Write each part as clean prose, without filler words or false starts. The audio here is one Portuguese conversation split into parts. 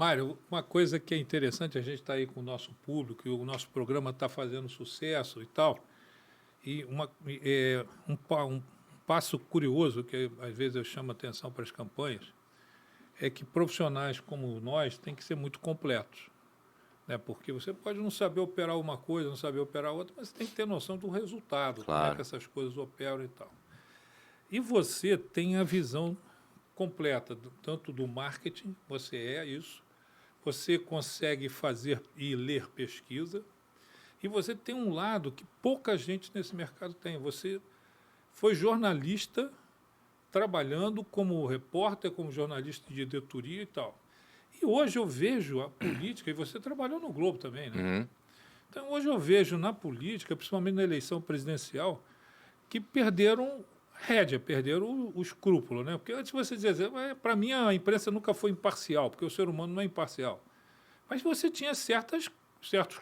Mário, uma coisa que é interessante, a gente está aí com o nosso público, e o nosso programa está fazendo sucesso e tal, e um passo curioso, que às vezes eu chamo a atenção para as campanhas, é que profissionais como nós têm que ser muito completos. Né? Porque você pode não saber operar uma coisa, não saber operar outra, mas você tem que ter noção do resultado, como é que Claro. essas coisas operam e tal. E você tem a visão completa, tanto do marketing, você é isso, você consegue fazer e ler pesquisa, e você tem um lado que pouca gente nesse mercado tem. Você foi jornalista trabalhando como repórter, como jornalista de editoria e tal. E hoje eu vejo a política, e você trabalhou no Globo também, né? Uhum. Então hoje eu vejo na política, principalmente na eleição presidencial, que perderam rédea, perderam o escrúpulo, né? Porque antes você dizia, para mim a imprensa nunca foi imparcial, porque o ser humano não é imparcial. Mas você tinha certos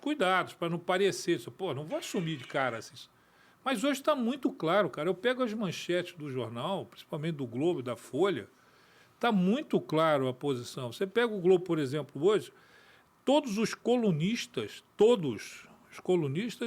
cuidados para não parecer, pô, não vou assumir de cara assim. Mas hoje está muito claro, cara. Eu pego as manchetes do jornal, principalmente do Globo e da Folha, está muito claro a posição. Você pega o Globo, por exemplo, hoje, todos os colunistas,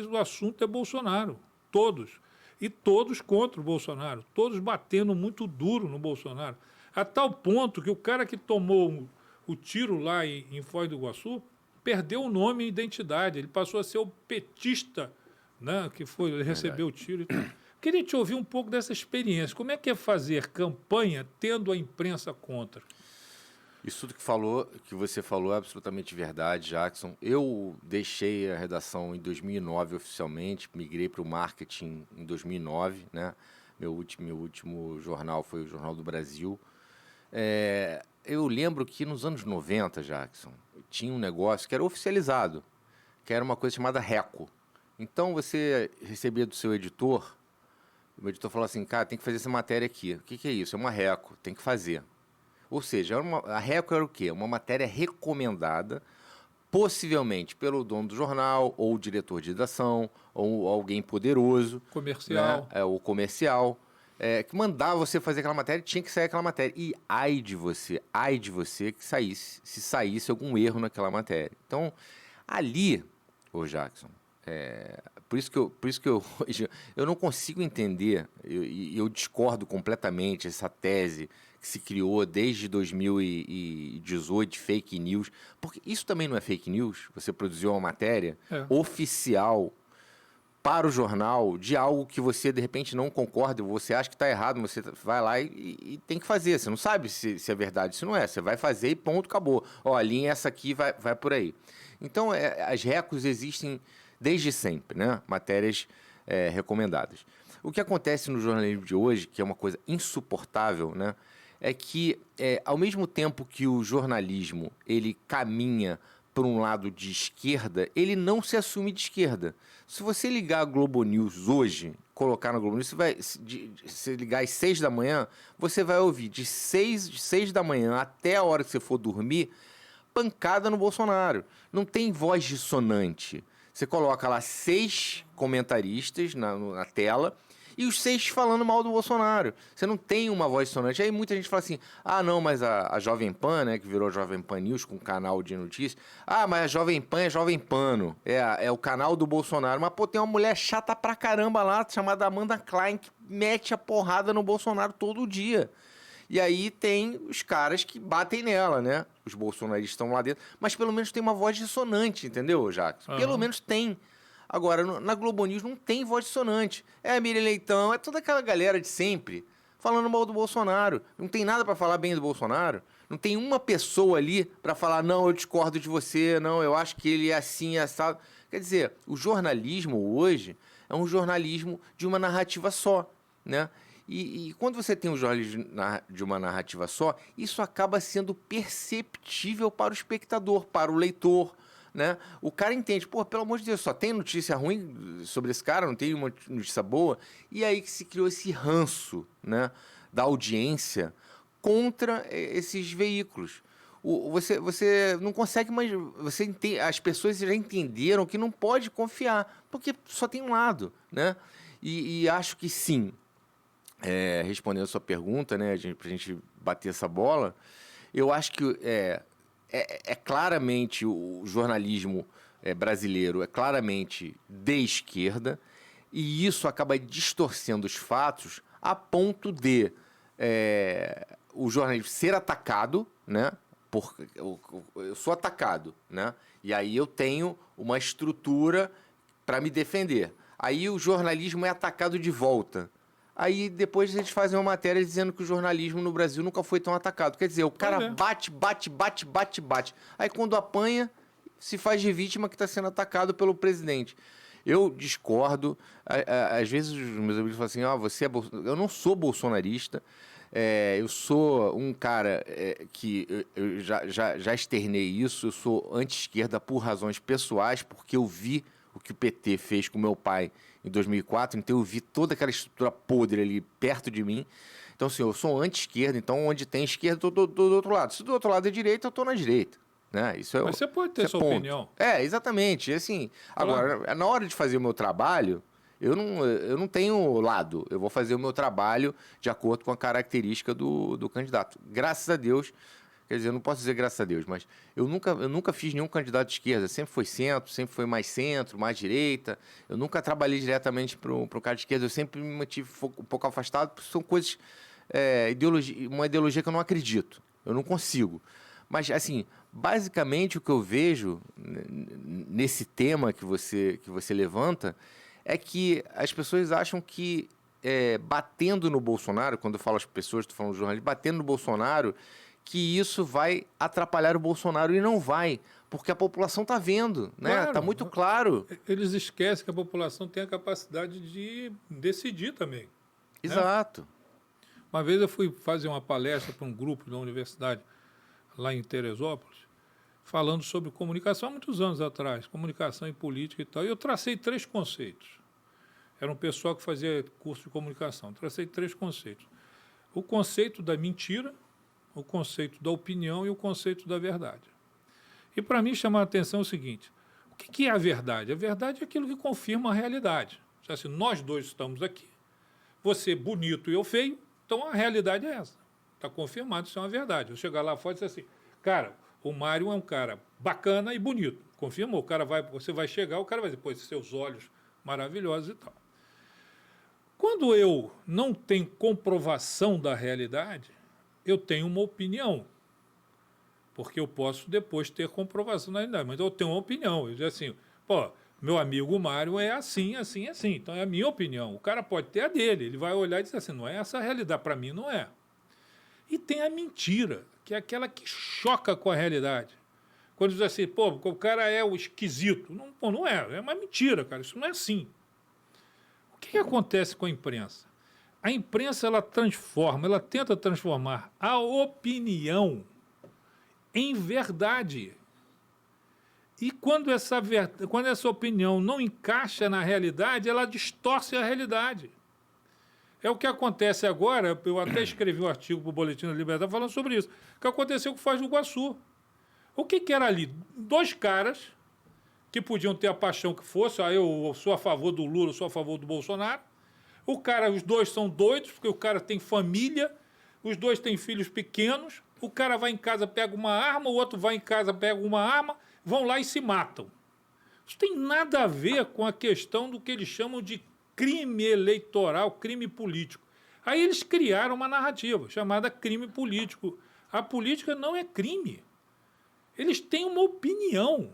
o assunto é Bolsonaro. Todos. E todos contra o Bolsonaro. Todos batendo muito duro no Bolsonaro. A tal ponto que o cara que tomou o tiro lá em Foz do Iguaçu perdeu o nome e identidade. Ele passou a ser o petista, né, que foi, ele recebeu o tiro e tal. Queria te ouvir um pouco dessa experiência. Como é que é fazer campanha tendo a imprensa contra? Isso tudo que você falou é absolutamente verdade, Jackson. Eu deixei a redação em 2009 oficialmente, migrei para o marketing em 2009, né? Meu último jornal foi o Jornal do Brasil. Eu lembro que nos anos 90, Jackson, tinha um negócio que era oficializado, que era uma coisa chamada RECO. Então você recebia do seu editor, o editor falava assim, cara, tem que fazer essa matéria aqui. O que é isso? É uma RECO, tem que fazer. Ou seja, a RECO era o quê? Uma matéria recomendada, possivelmente pelo dono do jornal, ou o diretor de redação, ou alguém poderoso, né? Comercial. O comercial, que mandava você fazer aquela matéria e tinha que sair aquela matéria. E ai de você que se saísse algum erro naquela matéria. Então, ali, ô Jackson, por isso que eu hoje eu não consigo entender, eu discordo completamente essa tese que se criou desde 2018 de fake news, porque isso também não é fake news. Você produziu uma matéria oficial para o jornal de algo que você de repente não concorda, você acha que está errado, você vai lá e tem que fazer. Você não sabe se é verdade, se não é. Você vai fazer e ponto, acabou. Ó, a linha é essa aqui, vai por aí. Então, as recos existem desde sempre, né? Matérias recomendadas. O que acontece no jornalismo de hoje, que é uma coisa insuportável, né? É que, ao mesmo tempo que o jornalismo ele caminha por um lado de esquerda, ele não se assume de esquerda. Se você ligar a Globo News hoje, colocar na Globo News, se ligar às 6 da manhã, você vai ouvir de 6 da manhã até a hora que você for dormir, pancada no Bolsonaro. Não tem voz dissonante. Você coloca lá 6 comentaristas na tela e os 6 falando mal do Bolsonaro. Você não tem uma voz dissonante. Aí muita gente fala assim, não, mas a Jovem Pan, né, que virou Jovem Pan News com um canal de notícias, mas a Jovem Pan é Jovem Pano, é o canal do Bolsonaro. Mas, pô, tem uma mulher chata pra caramba lá, chamada Amanda Klein, que mete a porrada no Bolsonaro todo dia. E aí tem os caras que batem nela, né? Os bolsonaristas estão lá dentro. Mas pelo menos tem uma voz dissonante, entendeu, Jackson? Pelo menos tem. Agora, na Globo News não tem voz dissonante. É a Miriam Leitão, é toda aquela galera de sempre falando mal do Bolsonaro. Não tem nada pra falar bem do Bolsonaro. Não tem uma pessoa ali pra falar, não, eu discordo de você, não, eu acho que ele é assim, é assado. Quer dizer, o jornalismo hoje é um jornalismo de uma narrativa só, né? E quando você tem um jornalismo de uma narrativa só, isso acaba sendo perceptível para o espectador, para o leitor, né? O cara entende, pô, pelo amor de Deus, só tem notícia ruim sobre esse cara, não tem uma notícia boa. E aí que se criou esse ranço, né, da audiência contra esses veículos. Você não consegue mais. As pessoas já entenderam que não pode confiar, porque só tem um lado, né? E acho que sim. Respondendo a sua pergunta, né, pra gente bater essa bola, eu acho que é claramente o jornalismo brasileiro é claramente de esquerda, e isso acaba distorcendo os fatos a ponto de o jornalismo ser atacado, né? Eu sou atacado, né? E aí eu tenho uma estrutura para me defender. Aí o jornalismo é atacado de volta. Aí depois eles fazem uma matéria dizendo que o jornalismo no Brasil nunca foi tão atacado. Quer dizer, o cara bate. Aí quando apanha, se faz de vítima que está sendo atacado pelo presidente. Eu discordo. Às vezes os meus amigos falam assim, você é eu não sou bolsonarista. Eu sou um cara que eu já externei isso. Eu sou anti-esquerda por razões pessoais, porque eu vi o que o PT fez com meu pai em 2004, então eu vi toda aquela estrutura podre ali perto de mim. Então, assim, eu sou anti-esquerda, então onde tem esquerda, eu tô do outro lado. Se do outro lado é direita, eu tô na direita. Né? Mas você pode ter sua opinião. Exatamente. Assim, agora, na hora de fazer o meu trabalho, eu não tenho lado. Eu vou fazer o meu trabalho de acordo com a característica do candidato. Graças a Deus, quer dizer, eu não posso dizer graças a Deus, mas eu nunca fiz nenhum candidato de esquerda. Sempre foi mais centro, mais direita. Eu nunca trabalhei diretamente para o cara de esquerda. Eu sempre me mantive um pouco afastado, porque são coisas, uma ideologia que eu não acredito. Eu não consigo. Mas, assim, basicamente o que eu vejo nesse tema que você levanta é que as pessoas acham que batendo no Bolsonaro, quando eu falo as pessoas, estou falando jornalistas, batendo no Bolsonaro, que isso vai atrapalhar o Bolsonaro, e não vai, porque a população está vendo, né? Claro. Está muito claro. Eles esquecem que a população tem a capacidade de decidir também. Exato. Né? Uma vez eu fui fazer uma palestra para um grupo da universidade lá em Teresópolis, falando sobre comunicação há muitos anos atrás, comunicação e política e tal, e eu tracei 3 conceitos. Era um pessoal que fazia curso de comunicação. Tracei 3 conceitos. O conceito da mentira, o conceito da opinião e o conceito da verdade. E para mim chamar a atenção é o seguinte, o que é a verdade? A verdade é aquilo que confirma a realidade. Assim, nós dois estamos aqui, você bonito e eu feio, então a realidade é essa. Está confirmado, isso é uma verdade. Eu chegar lá fora e dizer assim, cara, o Mário é um cara bacana e bonito. Confirmou, você vai chegar, o cara vai dizer, pô, seus olhos maravilhosos e tal. Quando eu não tenho comprovação da realidade, eu tenho uma opinião, porque eu posso depois ter comprovação da realidade, mas eu tenho uma opinião. Eu digo assim, pô, meu amigo Mário é assim, assim, assim, então é a minha opinião. O cara pode ter a dele, ele vai olhar e dizer assim, não é essa a realidade, para mim não é. E tem a mentira, que é aquela que choca com a realidade. Quando diz assim, pô, o cara é o esquisito. Não, pô, não é uma mentira, cara, isso não é assim. O que acontece com a imprensa? A imprensa, ela tenta transformar a opinião em verdade. E quando essa opinião não encaixa na realidade, ela distorce a realidade. É o que acontece agora, eu até escrevi um artigo para o Boletim da Liberdade falando sobre isso, o que aconteceu com o Foz do Iguaçu. O que era ali? 2 caras que podiam ter a paixão que fosse, eu sou a favor do Lula, eu sou a favor do Bolsonaro. Os 2 são doidos, porque o cara tem família, os 2 têm filhos pequenos, o cara vai em casa, pega uma arma, o outro vai em casa, pega uma arma, vão lá e se matam. Isso tem nada a ver com a questão do que eles chamam de crime eleitoral, crime político. Aí eles criaram uma narrativa chamada crime político. A política não é crime. Eles têm uma opinião.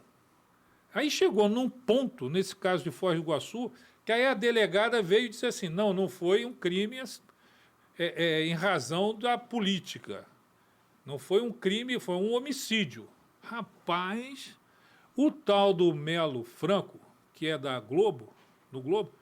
Aí chegou num ponto, nesse caso de Foz do Iguaçu, que aí a delegada veio e disse assim, não foi um crime em razão da política. Não foi um crime, foi um homicídio. Rapaz, o tal do Melo Franco, que é do Globo,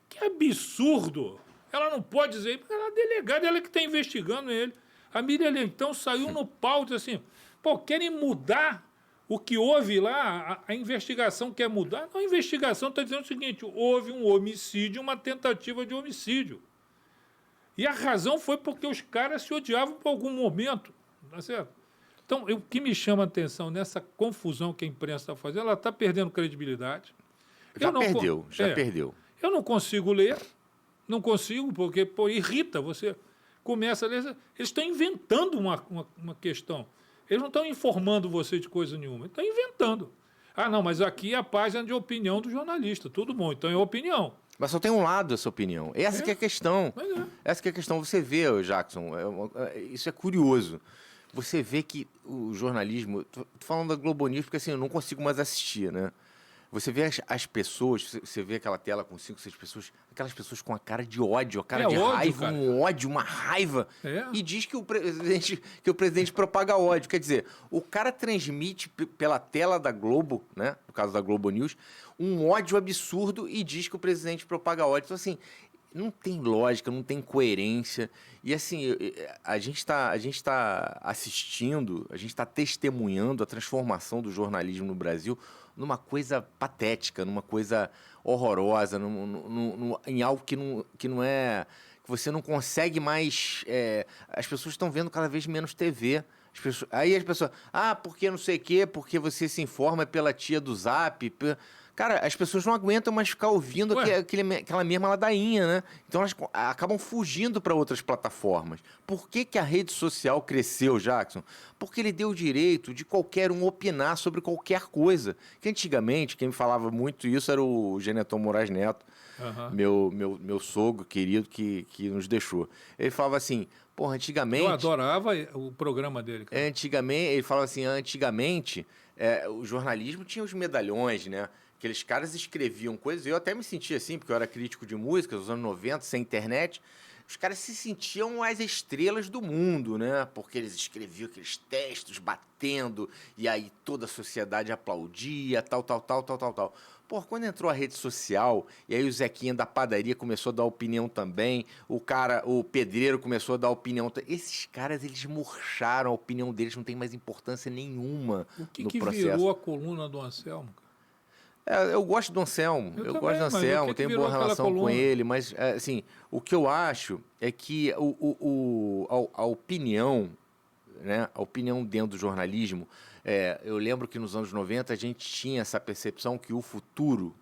que absurdo! Ela não pode dizer, porque ela é delegada, ela que está investigando ele. A Miriam então saiu no pau e disse assim, pô, querem mudar o que houve lá, a investigação quer mudar? Não, a investigação está dizendo o seguinte, houve um homicídio, uma tentativa de homicídio. E a razão foi porque os caras se odiavam por algum momento, tá certo? Então, o que me chama a atenção nessa confusão que a imprensa está fazendo, ela está perdendo credibilidade. Já perdeu. Eu não consigo ler, porque irrita, você começa a ler, eles estão inventando uma questão. Eles não estão informando você de coisa nenhuma, estão inventando. Ah, não, mas aqui é a página de opinião do jornalista. Tudo bom, então é opinião. Mas só tem um lado essa opinião. Essa que é a questão. Mas é. Essa que é a questão. Você vê, ô, Jackson, isso é curioso. Você vê que o jornalismo... Tô falando da Globo News porque assim, eu não consigo mais assistir, né? Você vê as pessoas, você vê aquela tela com 5, 6 pessoas, aquelas pessoas com a cara de ódio, a cara de ódio, raiva, cara. um ódio, uma raiva. É. E diz que o presidente propaga ódio. Quer dizer, o cara transmite pela tela da Globo, né? No caso da Globo News, um ódio absurdo e diz que o presidente propaga ódio. Então, assim, não tem lógica, não tem coerência. E assim, a gente tá assistindo, a gente está testemunhando a transformação do jornalismo no Brasil numa coisa patética, numa coisa horrorosa, em algo que não é... que você não consegue mais... as pessoas estão vendo cada vez menos TV. Aí as pessoas... Ah, porque não sei o quê, porque você se informa pela tia do Zap... Cara, as pessoas não aguentam mais ficar ouvindo aquela mesma ladainha, né? Então elas acabam fugindo para outras plataformas. Por que a rede social cresceu, Jackson? Porque ele deu o direito de qualquer um opinar sobre qualquer coisa. Que antigamente, quem me falava muito isso era o Geneton Moraes Neto, meu sogro querido que nos deixou. Ele falava assim, porra, antigamente... Eu adorava o programa dele, cara. Ele falava assim, antigamente, o jornalismo tinha os medalhões, né? Aqueles caras escreviam coisas, eu até me sentia assim, porque eu era crítico de música, nos anos 90, sem internet. Os caras se sentiam as estrelas do mundo, né? Porque eles escreviam aqueles textos batendo, e aí toda a sociedade aplaudia, tal. Pô, quando entrou a rede social, e aí o Zequinha da padaria começou a dar opinião também, o pedreiro começou a dar opinião. Esses caras, eles murcharam, a opinião deles não tem mais importância nenhuma no processo. O que virou a coluna do Anselmo, cara? Eu gosto do Anselmo, eu gosto do Anselmo, tenho boa relação com ele, mas assim, o que eu acho é que a opinião, né, a opinião dentro do jornalismo, eu lembro que nos anos 90 a gente tinha essa percepção que o futuro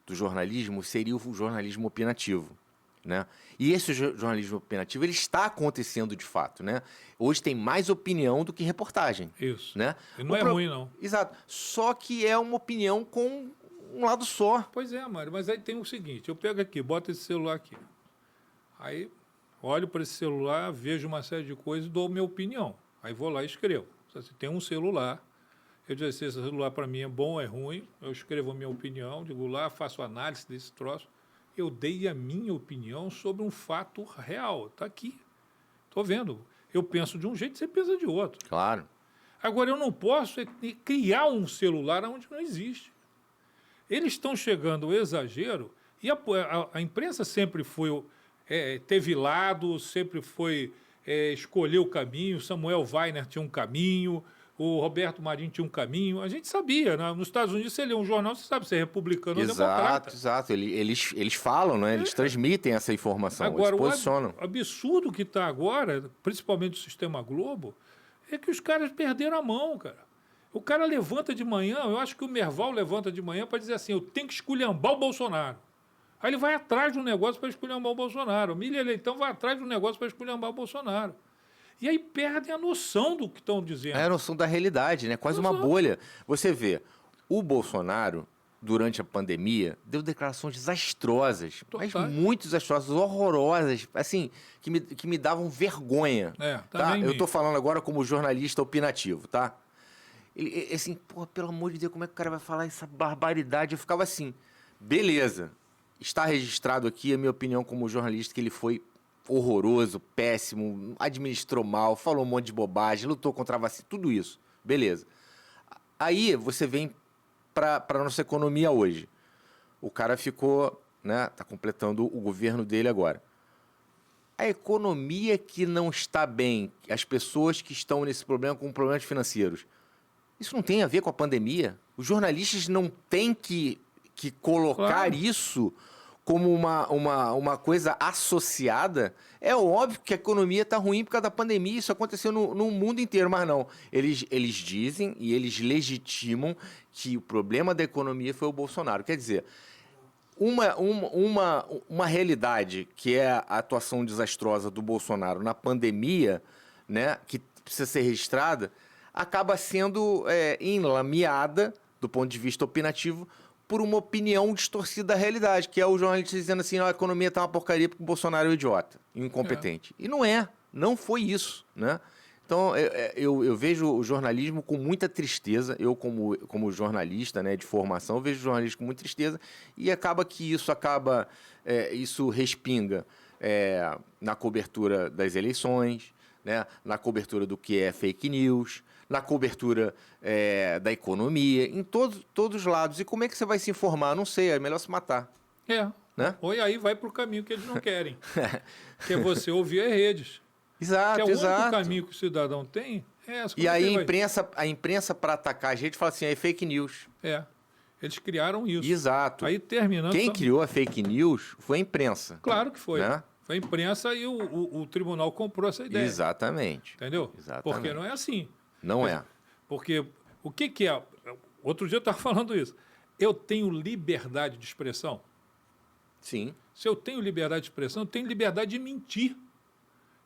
do jornalismo seria o jornalismo opinativo. Né? E esse jornalismo opinativo ele está acontecendo de fato, né? Hoje tem mais opinião do que reportagem. Isso. Né? E não é ruim, não. Exato. Só que é uma opinião com um lado só. Pois é, Mário, mas aí tem o seguinte, eu pego aqui, boto esse celular aqui. Aí olho para esse celular, vejo uma série de coisas e dou minha opinião. Aí vou lá e escrevo. Se tem um celular, eu digo se esse celular para mim é bom ou é ruim, eu escrevo a minha opinião, digo lá, faço análise desse troço. Eu dei a minha opinião sobre um fato real. Está aqui. Estou vendo. Eu penso de um jeito, você pensa de outro. Claro. Agora, eu não posso criar um celular onde não existe. Eles estão chegando ao exagero e a imprensa sempre foi, teve lado, sempre foi escolher o caminho. Samuel Weiner tinha um caminho, o Roberto Marinho tinha um caminho. A gente sabia, né? Nos Estados Unidos, você lê um jornal, você sabe se é republicano ou democrata. Exato. Eles falam, né? Eles transmitem essa informação, agora, eles posicionam. O absurdo que está agora, principalmente o Sistema Globo, é que os caras perderam a mão, cara. O cara levanta de manhã, eu acho que o Merval levanta de manhã para dizer assim, eu tenho que esculhambar o Bolsonaro. Aí ele vai atrás de um negócio para esculhambar o Bolsonaro. O Miller Leitão vai atrás de um negócio para esculhambar o Bolsonaro. E aí perdem a noção do que estão dizendo. É a noção da realidade, né? Quase uma bolha. Você vê, o Bolsonaro, durante a pandemia, deu declarações desastrosas, mas muito desastrosas, horrorosas, assim, que me davam vergonha. Tá? Eu estou falando agora como jornalista opinativo, tá? Ele, assim, pô, pelo amor de Deus, como é que o cara vai falar essa barbaridade? Eu ficava assim, beleza, está registrado aqui a minha opinião como jornalista que ele foi horroroso, péssimo, administrou mal, falou um monte de bobagem, lutou contra a vacina, tudo isso. Beleza. Aí você vem para a nossa economia hoje. O cara ficou, né, tá completando o governo dele agora. A economia que não está bem, as pessoas que estão nesse problema com problemas financeiros, isso não tem a ver com a pandemia? Os jornalistas não têm que colocar isso como uma coisa associada? É óbvio que a economia está ruim por causa da pandemia, isso aconteceu no mundo inteiro, mas não. Eles dizem e eles legitimam que o problema da economia foi o Bolsonaro. Quer dizer, uma realidade que é a atuação desastrosa do Bolsonaro na pandemia, né, que precisa ser registrada, acaba sendo enlameada, do ponto de vista opinativo, por uma opinião distorcida da realidade, que é o jornalista dizendo assim, a economia tá uma porcaria porque o Bolsonaro é um idiota, incompetente. E não foi isso, né? Então, eu vejo o jornalismo com muita tristeza, eu como jornalista, né, de formação, eu vejo o jornalismo com muita tristeza, e acaba que isso respinga na cobertura das eleições, né, na cobertura do que é fake news, na cobertura da economia, em todos os lados. E como é que você vai se informar? Não sei, é melhor se matar. Né? Ou aí vai para o caminho que eles não querem, que é você ouvir as redes. Exato, que é o exato. único caminho que o cidadão tem. E aí a imprensa para atacar a gente fala assim, é fake news. Eles criaram isso. Exato. Aí terminando... Quem criou a fake news foi a imprensa. Claro que foi. Né? Foi a imprensa e o tribunal comprou essa ideia. Exatamente. Entendeu? Exatamente. Porque não é assim. Não é. Porque o que é... Outro dia eu estava falando isso. Eu tenho liberdade de expressão? Sim. Se eu tenho liberdade de expressão, eu tenho liberdade de mentir.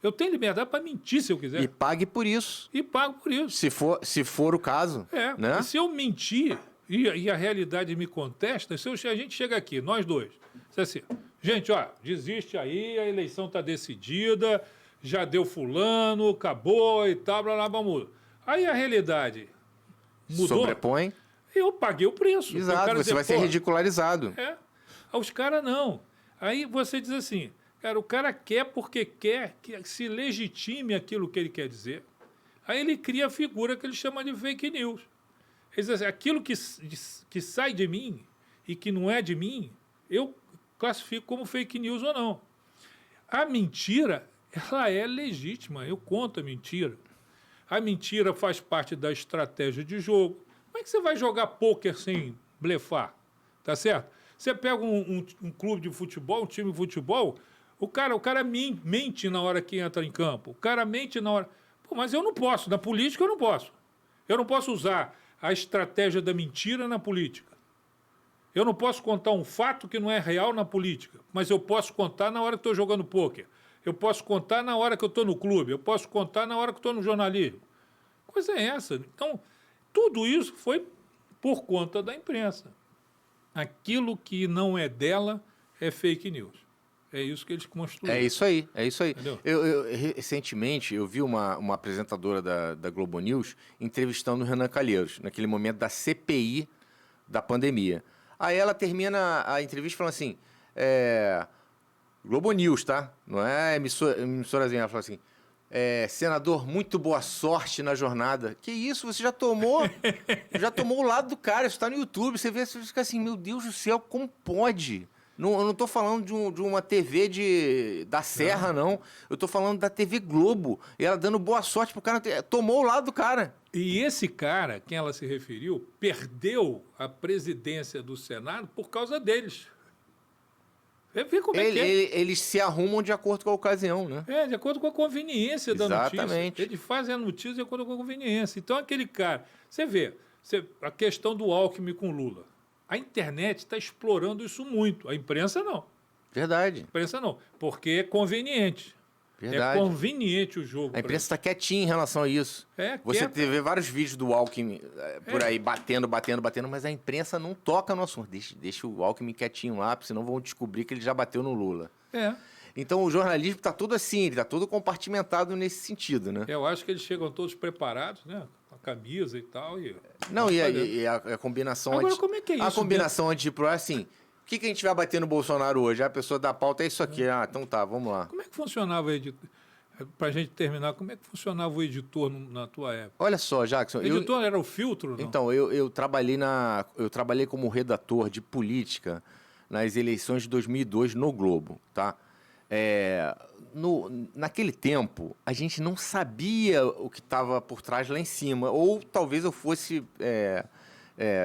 Eu tenho liberdade para mentir se eu quiser. E pague por isso. E pago por isso. Se for o caso. Né? E se eu mentir e a realidade me contesta, a gente chega aqui, nós dois, assim, gente, ó, desiste aí, a eleição está decidida, já deu fulano, acabou e tal, blá, blá, blá, muda. Aí a realidade mudou. Sobrepõe. Eu paguei o preço. Exato, você vai ser ridicularizado. Os caras não. Aí você diz assim, cara, o cara quer porque quer que se legitime aquilo que ele quer dizer. Aí ele cria a figura que ele chama de fake news. Ele diz assim, aquilo que sai de mim e que não é de mim, eu classifico como fake news ou não. A mentira, ela é legítima, eu conto a mentira. A mentira faz parte da estratégia de jogo. Como é que você vai jogar pôquer sem blefar? Tá certo? Você pega um clube de futebol, um time de futebol, o cara mente na hora que entra em campo. O cara mente na hora... Pô, mas eu não posso. Na política eu não posso. Eu não posso usar a estratégia da mentira na política. Eu não posso contar um fato que não é real na política, mas eu posso contar na hora que estou jogando pôquer. Eu posso contar na hora que eu estou no clube. Eu posso contar na hora que estou no jornalismo. Coisa é essa. Então, tudo isso foi por conta da imprensa. Aquilo que não é dela é fake news. É isso que eles construíram. É isso aí, é isso aí. Entendeu? Recentemente, eu vi uma apresentadora da Globo News entrevistando o Renan Calheiros, naquele momento da CPI da pandemia. Aí ela termina a entrevista falando assim, Globo News, tá? Não é emissorazinha. Ela fala assim, senador, muito boa sorte na jornada. Que isso, você já tomou o lado do cara, isso tá no YouTube, você vê, você fica assim, meu Deus do céu, como pode? Não, eu não estou falando de uma TV da Serra, não. Eu estou falando da TV Globo. E ela dando boa sorte pro cara. Tomou o lado do cara. E esse cara, quem ela se referiu, perdeu a presidência do Senado por causa deles. Vê como é que é. Eles se arrumam de acordo com a ocasião, né? De acordo com a conveniência da notícia. Exatamente. Eles fazem a notícia de acordo com a conveniência. Então, aquele cara... Você vê, a questão do Alckmin com Lula. A internet está explorando isso muito. A imprensa não. Verdade. A imprensa não, porque é conveniente. Verdade. É conveniente o jogo. A imprensa está quietinha em relação a isso. Você vê vários vídeos do Alckmin por aí batendo, mas a imprensa não toca no assunto. Deixa o Alckmin quietinho lá, senão vão descobrir que ele já bateu no Lula. Então o jornalismo está todo assim, ele está todo compartimentado nesse sentido, né? Eu acho que eles chegam todos preparados, né? Com a camisa e tal. Não, e a combinação... Agora, como é que é isso? A combinação anti-pro é assim... O que a gente vai bater no Bolsonaro hoje? A pessoa da pauta é isso aqui. Então tá, vamos lá. Como é que funcionava o editor? Para a gente terminar, como é que funcionava o editor na tua época? Olha só, Jackson... O editor era o filtro, não? Então, eu trabalhei como redator de política nas eleições de 2002 no Globo, tá? Naquele tempo, a gente não sabia o que estava por trás lá em cima. Ou talvez eu fosse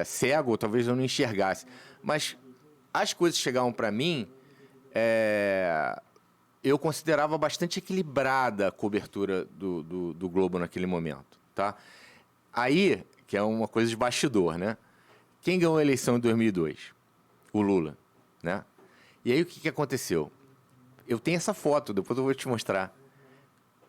cego, ou talvez eu não enxergasse. Mas as coisas chegavam para mim, eu considerava bastante equilibrada a cobertura do Globo naquele momento, tá? Aí, que é uma coisa de bastidor, né? Quem ganhou a eleição em 2002? O Lula, né? E aí o que aconteceu? Eu tenho essa foto, depois eu vou te mostrar.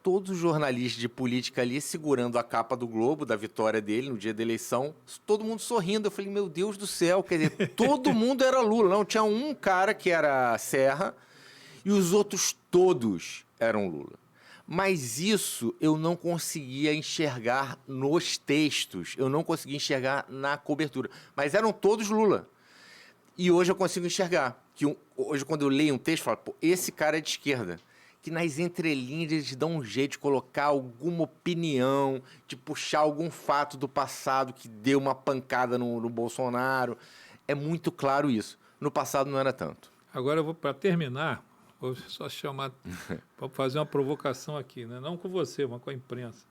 todos os jornalistas de política ali segurando a capa do Globo, da vitória dele no dia da eleição, todo mundo sorrindo. Eu falei, meu Deus do céu, quer dizer, todo mundo era Lula. Não, tinha um cara que era Serra e os outros todos eram Lula. Mas isso eu não conseguia enxergar nos textos, eu não conseguia enxergar na cobertura. Mas eram todos Lula. E hoje eu consigo enxergar. Hoje, quando eu leio um texto, eu falo, pô, esse cara é de esquerda. Que nas entrelinhas eles dão um jeito de colocar alguma opinião, de puxar algum fato do passado que deu uma pancada no Bolsonaro. É muito claro isso. No passado não era tanto. Agora eu vou, para terminar, vou só chamar para fazer uma provocação aqui, né? Não com você, mas com a imprensa.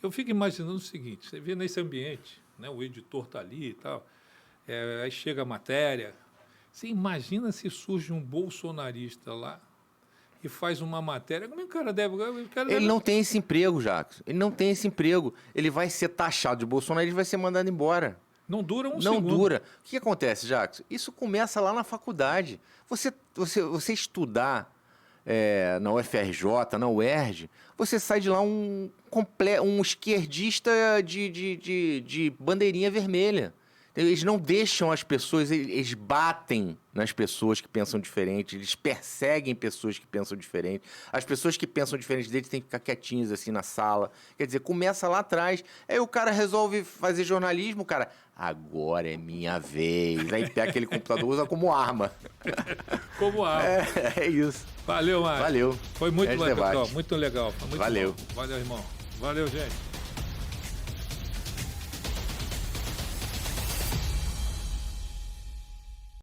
Eu fico imaginando o seguinte, você vê nesse ambiente, né? O editor está ali e tal, aí chega a matéria, você imagina se surge um bolsonarista lá e faz uma matéria, como é que o cara deve... Ele não tem esse emprego, Jacques. Ele não tem esse emprego. Ele vai ser taxado de Bolsonaro e vai ser mandado embora. Não dura um Não segundo. dura. O que acontece, Jacques? Isso começa lá na faculdade. Você estudar na UFRJ, na UERJ, você sai de lá um esquerdista de bandeirinha vermelha. Eles não deixam as pessoas, eles batem nas pessoas que pensam diferente, eles perseguem pessoas que pensam diferente. As pessoas que pensam diferente deles têm que ficar quietinhas assim na sala. Quer dizer, começa lá atrás. Aí o cara resolve fazer jornalismo, cara, agora é minha vez. Aí pega aquele computador, usa como arma. Como arma. É isso. Valeu, Mário. Valeu. Foi muito legal. Debate. Muito legal. Foi muito Valeu. bom. Valeu, irmão. Valeu, gente.